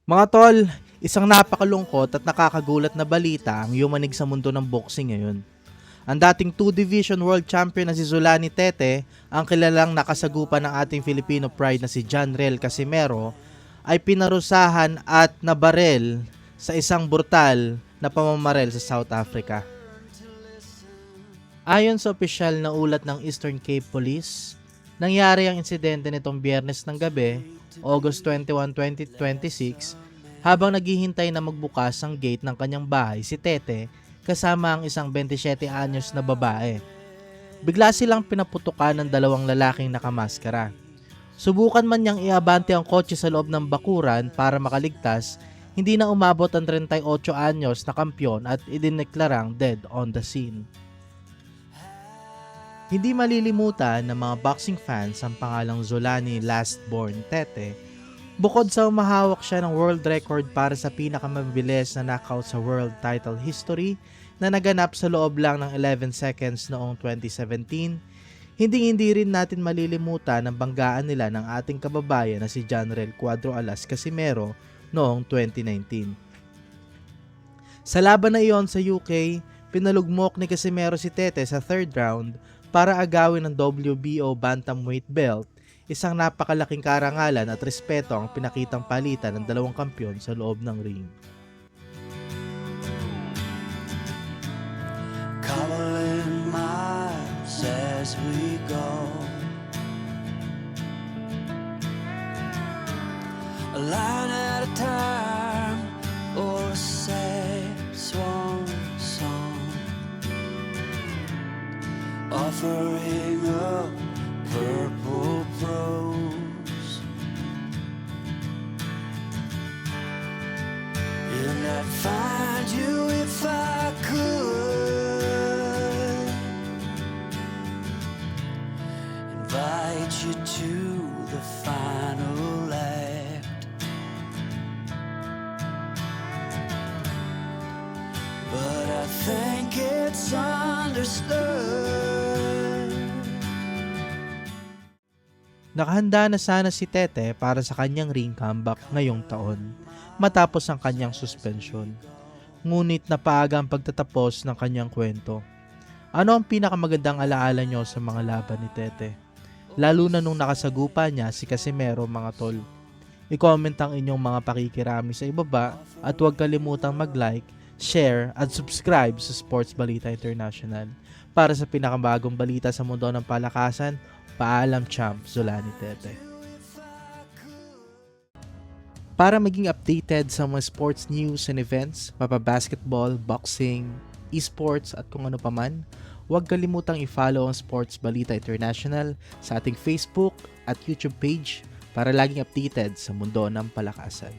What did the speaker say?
Mga tol, isang napakalungkot at nakakagulat na balita ang yumanig sa mundo ng boxing ngayon. Ang dating 2 Division World Champion na si Zolani Tete, ang kilalang nakasagupan ng ating Filipino pride na si John Riel Casimero, ay pinarusahan at nabarel sa isang brutal na pamamarel sa South Africa. Ayon sa opisyal na ulat ng Eastern Cape Police, nangyari ang insidente nitong Biyernes ng gabi, August 21, 2026, habang naghihintay na magbukas ang gate ng kanyang bahay si Tete kasama ang isang 27 anyos na babae. Bigla silang pinaputukan ng dalawang lalaking nakamaskara. Subukan man niyang iabante ang kotse sa loob ng bakuran para makaligtas, hindi na umabot ang 38 anyos na kampyon at idineklarang dead on the scene. Hindi malilimutan ng mga boxing fans ang pangalang Zolani Lastborn Tete. Bukod sa umahawak siya ng world record para sa pinakamabilis na knockout sa world title history na naganap sa loob lang ng 11 seconds noong 2017, hindi rin natin malilimutan ang banggaan nila ng ating kababayan na si John Riel Cuadro Alas Casimero noong 2019. Sa laban na iyon sa UK, pinalugmok ni Casimero si Tete sa third round para agawin ng WBO Bantamweight belt, isang napakalaking karangalan at respeto ang pinakitang palitan ng dalawang kampyon sa loob ng ring. Cobbling miles as we go, a line at a time, or a sad swan song, offering up purple prose. And I'd find you if I could, invite you to the final act, but I think it's understood. Nakahanda na sana si Tete para sa kanyang ring comeback ngayong taon matapos ang kanyang suspension. Ngunit napaaga ang pagtatapos ng kanyang kwento. Ano ang pinakamagandang alaala nyo sa mga laban ni Tete? Lalo na nung nakasagupa niya si Casimero, mga tol. I-comment ang inyong mga pakikirami sa ibaba at huwag kalimutang mag-like, share at subscribe sa Sports Balita International. Para sa pinakabagong balita sa mundo ng palakasan, paalam champ Zolani Tete. Para maging updated sa mga sports news and events, basketball, boxing, esports at kung ano paman, huwag kalimutang i-follow ang Sports Balita International sa ating Facebook at YouTube page para laging updated sa mundo ng palakasan.